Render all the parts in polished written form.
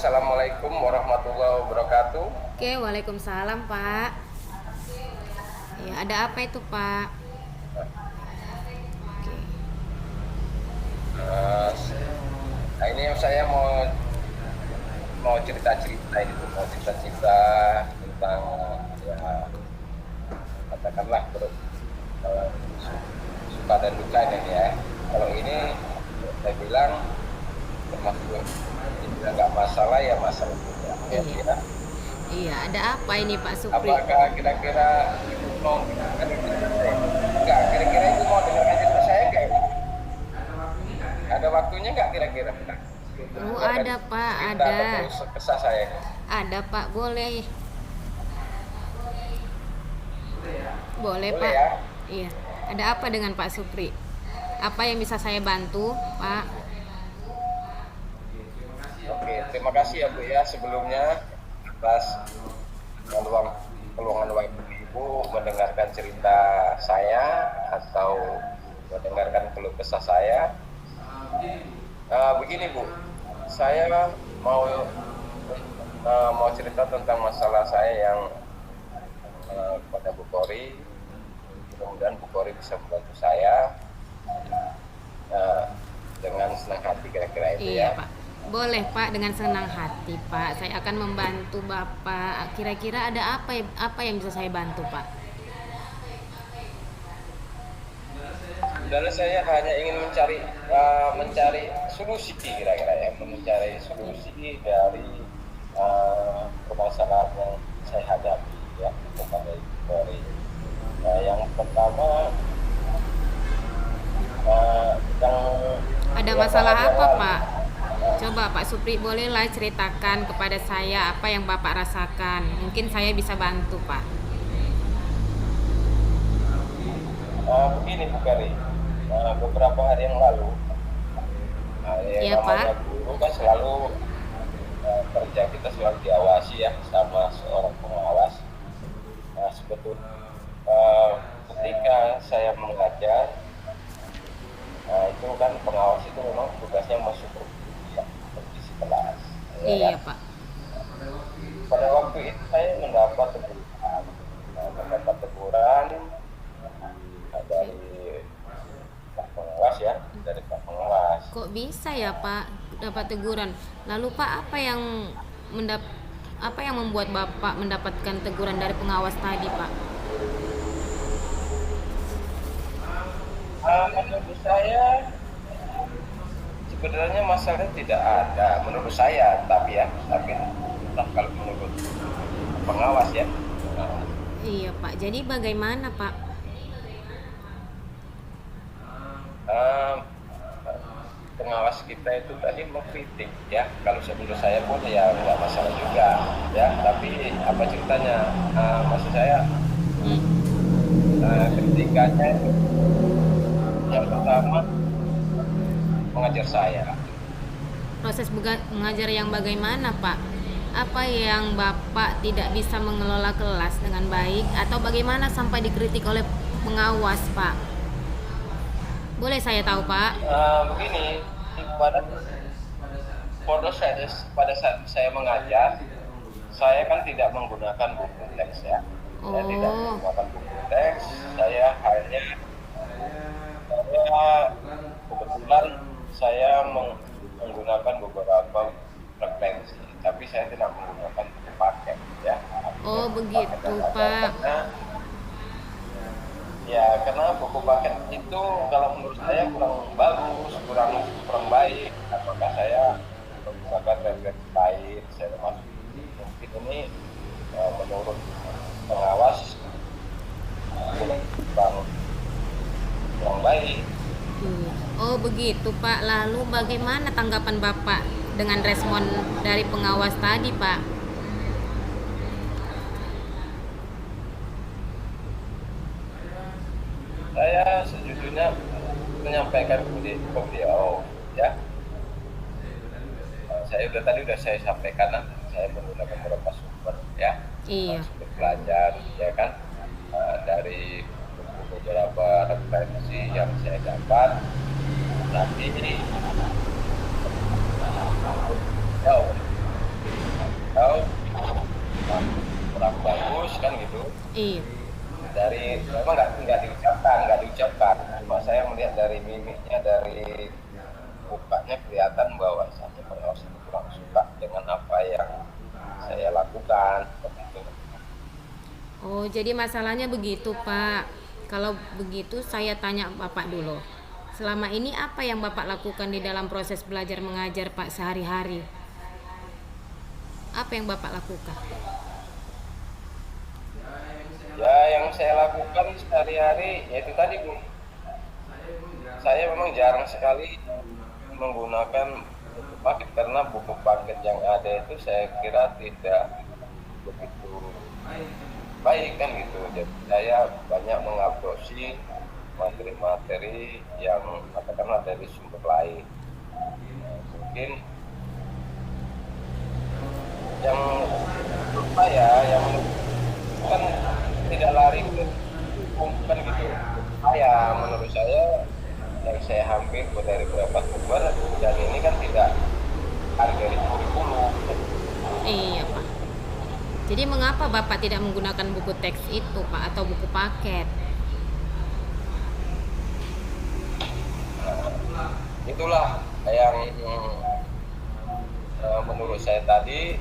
Assalamualaikum warahmatullahi wabarakatuh. Oke, waalaikumsalam Pak. Ya, ada apa itu Pak? Oke, Eh, nah ini saya mau cerita-cerita itu, mau cerita-cerita tentang ya katakanlah eh, suka dan duka ini ya. Kalau ini saya bilang termasuk ini nggak masalah ya masalah juga. Ya, iya. ya. Iya, ada apa ini Pak Supri? Apakah kira-kira itu mau dengarkan cerita saya? Enggak, kira-kira itu mau dengarkan cerita saya enggak? Ada waktunya nggak kira-kira? Oh, Dengarkan ada Pak, cerita ada. atau keluh kesah saya ini. Ada Pak, boleh. Boleh Boleh Pak. ya? Iya. Ada apa dengan Pak Supri? Apa yang bisa saya bantu, Pak? Oke, terima kasih ya Bu ya sebelumnya atas peluangan waktu Ibu mendengarkan cerita saya atau mendengarkan keluh kesah saya. Begini Bu, saya mau mau cerita tentang masalah saya yang kepada Bu Kori. Mudah-mudahan Bu Kori bisa membantu saya eh, dengan senang hati kira-kira itu Iya, ya. Pak. Boleh, Pak, dengan senang hati, Pak. Saya akan membantu Bapak. Kira-kira ada apa yang bisa saya bantu, Pak? Sebenarnya saya hanya ingin mencari solusi kira-kira ya, mencari solusi dari permasalahan yang saya hadapi ya kepada Ibu Kori. Yang pertama yang Ada beberapa masalah hari yang apa, lalu Pak? Coba Pak Supri bolehlah ceritakan kepada saya apa yang Bapak rasakan. Mungkin saya bisa bantu, Pak. begini Bu Kori, beberapa hari yang lalu yang Iya, namanya Pak. guru kan selalu kerja kita selalu diawasi ya sama seorang pengawas. Nah, sebetulnya ketika saya mengajar, itu kan pengawas itu memang tugasnya masuk ya, supervisi kelas, ya kan? Iya, Pak. Pada waktu itu saya mendapat teguran dari Pak Pengawas ya, dari Pak Pengawas. Kok bisa ya, Pak, dapat teguran? Lalu, Pak, mendap apa yang membuat Bapak mendapatkan teguran dari pengawas tadi, Pak? Menurut saya sebenarnya masalah tidak ada menurut saya, tapi entah kalau menurut pengawas ya. Iya, Pak. Jadi bagaimana, Pak? Eh, Pengawas kita itu tadi mengkritik ya, kalau menurut saya pun ya nggak masalah juga ya, tapi apa ceritanya, maksud saya Hmm. kritikannya itu yang pertama mengajar saya. Proses mengajar yang bagaimana, Pak? Apa yang Bapak tidak bisa mengelola kelas dengan baik atau bagaimana sampai dikritik oleh pengawas, Pak? Boleh saya tahu, Pak? Begini, pada pada saat saya mengajar, saya kan tidak menggunakan buku teks ya. Saya tidak Oh, menggunakan buku teks, saya hanya kebetulan saya menggunakan beberapa frekuensi, tapi saya tidak menggunakan buku paket ya. oh Buku paket begitu, yang ada Pak. karena buku paket itu kalau menurut saya kurang bagus, kurang baik. Apakah saya menggunakan referensi lain? Saya masuk mungkin ini menurut pengawas kurang kurang baik. Oh begitu, Pak. Lalu bagaimana tanggapan Bapak dengan respon dari pengawas tadi, Pak? Saya sejujurnya menyampaikan ke beliau ya. Tadi udah saya sampaikan, saya menggunakan beberapa sumber ya, Iya. sumber belajar ya kan, dari beberapa referensi yang saya dapat. Nanti jauh Iya. Dari memang nggak diucapkan, cuma saya melihat dari mimiknya, dari mukanya kelihatan bahwa saya pengawas itu kurang suka dengan apa yang saya lakukan seperti itu. Oh, jadi masalahnya begitu, Pak. Kalau begitu saya tanya Bapak dulu. Selama ini apa yang Bapak lakukan di dalam proses belajar mengajar, Pak, sehari-hari? Apa yang Bapak lakukan? Ya, yang saya lakukan sehari-hari yaitu tadi Bu, saya memang jarang sekali menggunakan buku paket karena buku paket yang ada itu saya kira tidak begitu baik kan gitu. Jadi saya banyak mengadopsi materi-materi yang katakanlah dari sumber lain. Mungkin yang menurut saya yang kan tidak lari ke hukum kan gitu. Menurut saya yang saya hampir dari beberapa sumber dan ini kan tidak ada dari kurikulum. Iya, Pak. Jadi mengapa Bapak tidak menggunakan buku teks itu, Pak, atau buku paket? Itulah yang menurut saya tadi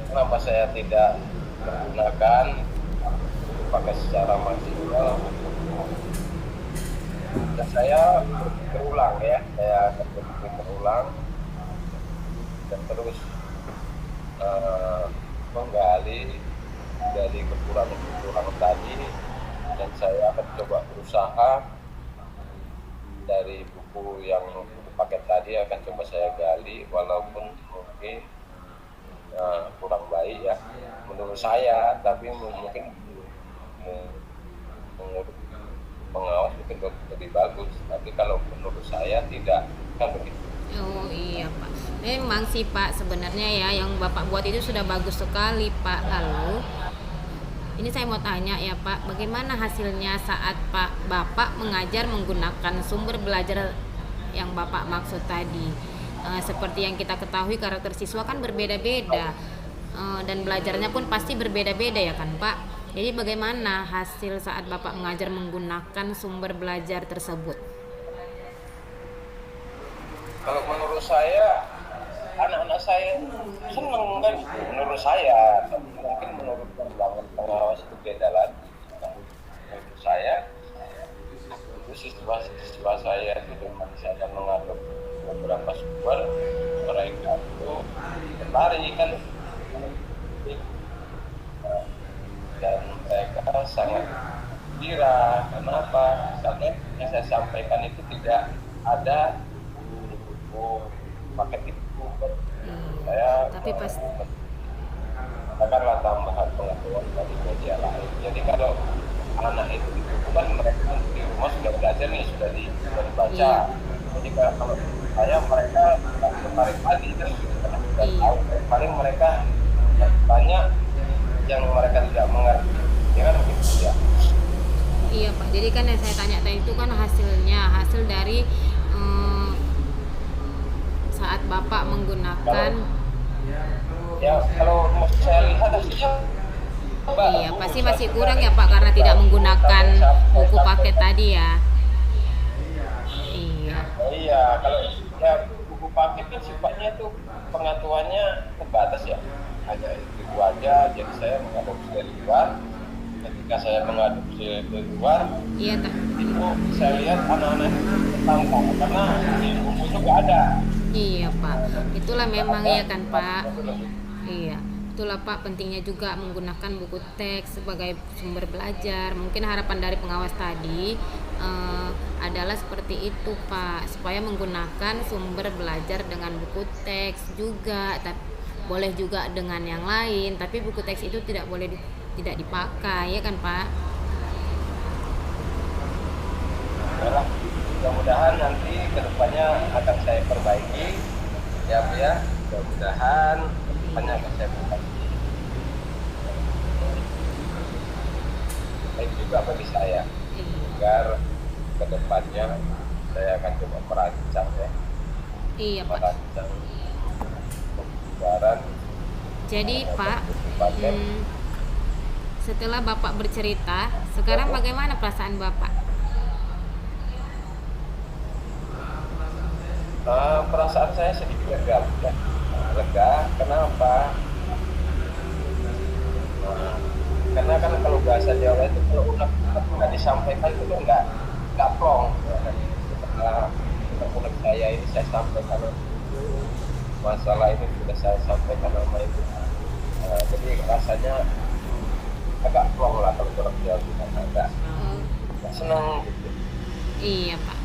kenapa saya tidak menggunakan pakai secara maksimal. Dan saya berulang ya, saya berpikir berulang dan terus menggali dari kekurangan tadi, dan saya akan coba berusaha dari buku paket tadi akan coba saya gali walaupun mungkin kurang baik ya menurut saya, tapi mungkin menurut pengawas mungkin lebih bagus, tapi kalau menurut saya tidak kan begitu. Oh iya, Pak. Memang sih, Pak, sebenarnya ya yang Bapak buat itu sudah bagus sekali, Pak. Lalu ini saya mau tanya ya, Pak, bagaimana hasilnya saat Bapak mengajar menggunakan sumber belajar yang Bapak maksud tadi? Seperti yang kita ketahui, karakter siswa kan berbeda-beda, dan belajarnya pun pasti berbeda-beda ya kan, Pak? Jadi bagaimana hasil saat Bapak mengajar menggunakan sumber belajar tersebut? Kalau menurut saya anak-anak saya senang kan menurut saya, tapi mungkin menurut pengawas itu beda lagi. Menurut saya itu siswa saya itu dengan saya menganggap beberapa sumber mereka itu tertarik kan, dan mereka sangat gembira. Kenapa? Karena yang saya sampaikan itu tidak ada paket itu. Saya Tapi pas katakanlah tambahan pengetahuan dari media lain. Jadi kalau anak itu kan mereka di rumah sudah belajar nih, sudah dibaca. Iya. Jadi kalau saya mereka tertarik lagi kan, karena sudah tahu. Paling mereka banyak yang mereka tidak mengerti. Ya kan begitu ya. Iya, Pak. Jadi kan yang saya tanya tadi itu kan hasil dari saat Bapak menggunakan. Kalau saya lihat hasilnya Iya, pasti masih kurang ya, Pak, karena tidak menggunakan buku paket tadi ya. Iya. Iya, kalau ya buku paket kan sifatnya tuh pengetahuannya terbatas ya, hanya itu aja. Jadi saya mengadopsi dari luar. Ketika saya mengadopsi dari luar, Iya, itu saya lihat anak-anak itu tertantang karena di buku itu nggak ada. Iya, Pak. Itulah memang ya kan, Pak. Iya. Itulah, Pak, pentingnya juga menggunakan buku teks sebagai sumber belajar. Mungkin harapan dari pengawas tadi adalah seperti itu, Pak, supaya menggunakan sumber belajar dengan buku teks juga, tapi boleh juga dengan yang lain, tapi buku teks itu tidak boleh tidak dipakai, ya kan, Pak? Yalah, mudah-mudahan nanti kedepannya akan saya perbaiki ya Bu ya. Mudah-mudahan kedepannya akan saya perbaiki. Baik juga bagi saya, agar kedepannya saya akan coba merancang ya. Iya, Pak. Merancang pembicaraan. Jadi, Pak, setelah Bapak bercerita, sekarang bagaimana perasaan Bapak? Perasaan saya sedikit lega, ya. Lega. Kenapa? Nah, karena kan kalau bahasa Jawa itu kalau udah disampaikan itu kan nggak plong. Ya. Setelah unek saya ini saya sampaikan masalah ini sudah saya sampaikan nama itu. Jadi rasanya agak plong lah kalau orang Jawa itu agak Oh, senang gitu. iya Pak.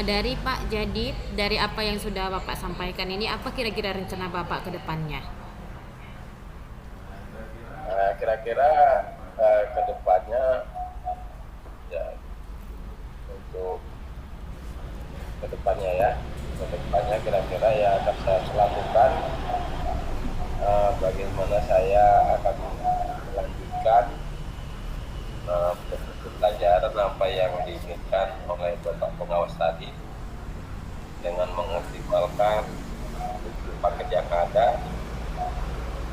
Dari Pak, jadi dari apa yang sudah Bapak sampaikan ini, apa kira-kira rencana Bapak ke depannya? Kira-kira ke depannya ya untuk ke depannya kira-kira ya akan saya lakukan bagaimana saya akan melanjutkan pelajaran apa yang diinginkan oleh Bapak pengawas tadi dengan mengoptimalkan paket yang ada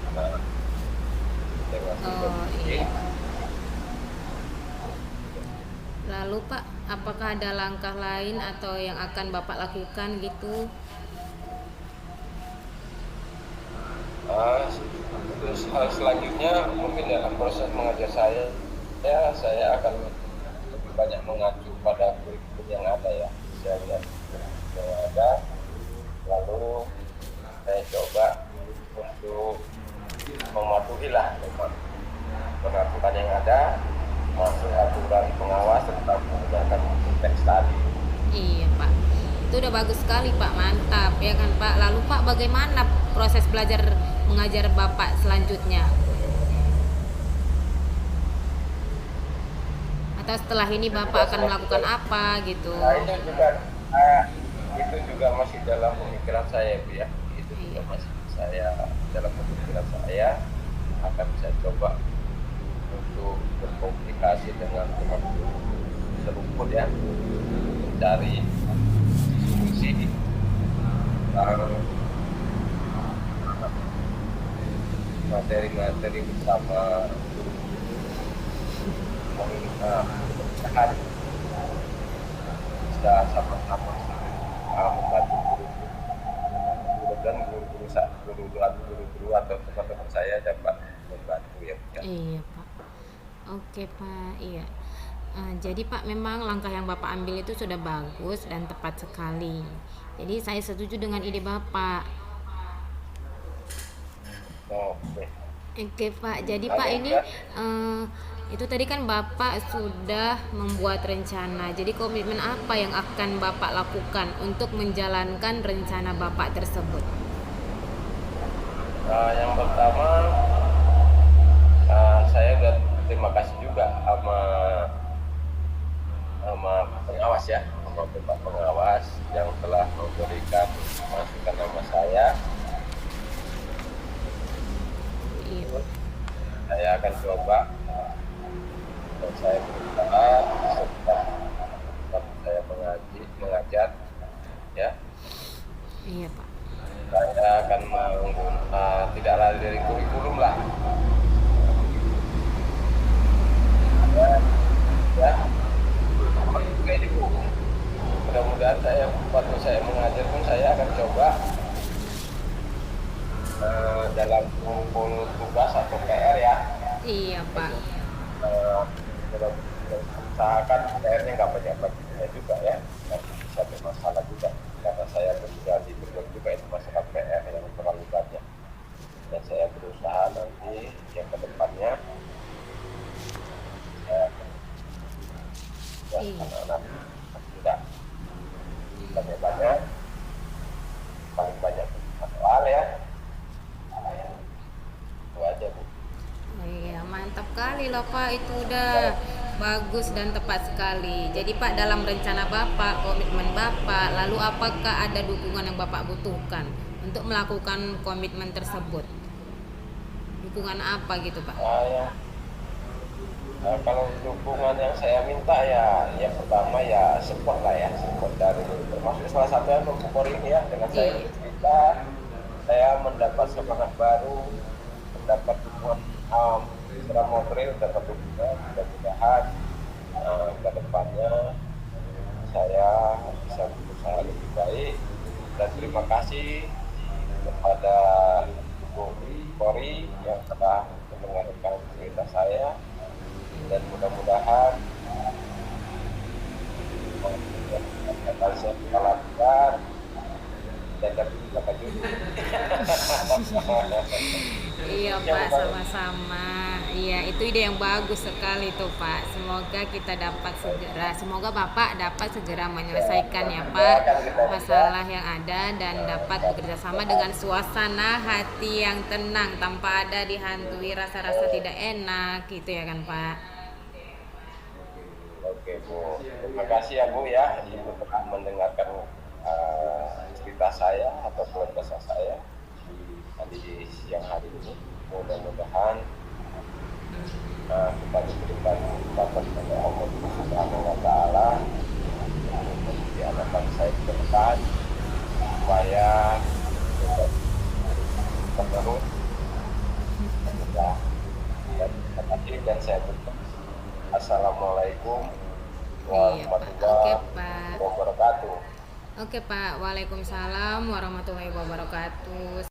dengan Oh sistem. iya. Lalu Pak, apakah ada langkah lain atau yang akan Bapak lakukan gitu? Terus hal selanjutnya mungkin dalam proses mengajar saya akan lebih banyak mengacu pada kurikulum yang ada ya. Saya lihat kurikulum yang ada, lalu saya coba untuk mematuhi lah peraturan yang ada, masuk aturan pengawas tentang menggunakan teks tadi. Iya Pak, itu udah bagus sekali Pak, mantap ya kan Pak. Lalu Pak, bagaimana proses belajar mengajar Bapak selanjutnya? Atau setelah ini Bapak akan melakukan apa gitu? Nah, itu juga masih dalam pemikiran saya, Bu ya. Itu juga masih saya dalam pemikiran saya akan saya coba untuk berkomunikasi dengan teman seruput ya, mencari solusi materi-materi bersama perusahaan bisa sama-sama membantu guru dan guru-guru atau teman-teman saya dapat membantu ya. Iya Pak. Oke Pak, iya. Jadi Pak, memang langkah yang Bapak ambil itu sudah bagus dan tepat sekali. Jadi saya setuju dengan ide Bapak. Oke. Oke Pak, jadi Pak ini itu tadi kan Bapak sudah membuat rencana. Jadi komitmen apa yang akan Bapak lakukan untuk menjalankan rencana Bapak tersebut? Yang pertama saya udah terima kasih juga sama pengawas ya, sama Bapak pengawas yang telah memberikan masukan nama saya. Iya. Saya akan coba dan saya berusaha setelah saya mengajar ya, Iya Pak. saya akan tidak lari dari kurikulum lah ya. Juga ini Bu, mudah-mudahan waktu saya mengajar pun saya akan coba dalam kumpul tugas atau PR ya, Iya Pak. usahakan PR-nya nggak banyak-banyak juga ya, nggak bisa bermasalah juga karena saya berjanji juga itu masalah PR yang terlalu banyak, dan saya berusaha nanti yang kedepannya saya Iya. anak-anak tidak banyak-banyak, paling banyak soal ya. Itu aja Bu. Iya, mantap kali loh Pak, itu udah bagus dan tepat sekali. Jadi Pak, dalam rencana Bapak, komitmen Bapak, lalu apakah ada dukungan yang Bapak butuhkan untuk melakukan komitmen tersebut? Dukungan apa gitu Pak? Kalau dukungan yang saya minta ya, yang pertama ya support lah ya, support dari termasuk salah satunya Bukor ini ya, dengan saya bercerita, saya mendapat semangat baru, mendapat dukungan Setelah Motril dapat dukungan, mudah-mudahan ke depannya saya bisa berusaha lebih baik, dan terima kasih kepada Bu Kori yang telah mendengarkan cerita saya, dan mudah-mudahan akan saya lakukan dan dapat lanjut. Iya Pak, sama-sama. Iya, itu ide yang bagus sekali tuh Pak. Semoga kita dapat segera, semoga Bapak dapat segera menyelesaikan ya Pak masalah yang ada, dan dapat bekerja sama dengan suasana hati yang tenang tanpa ada dihantui rasa-rasa tidak enak gitu ya kan Pak. Oke Bu, terima kasih ya Bu ya, Ibu telah mendengarkan cerita saya atau keluh kesah saya di siang hari ini. Mudah-mudahan kita diberikan kekuatan oleh Allah Subhanahu wa Ta'ala di anak saya ke depan, supaya terus ya. Dan terima kasih, dan saya tutup. Assalamualaikum Iya Pak. Oke warahmatullahi Pak. wabarakatuh. Oke Pak. Waalaikumsalam warahmatullahi wabarakatuh.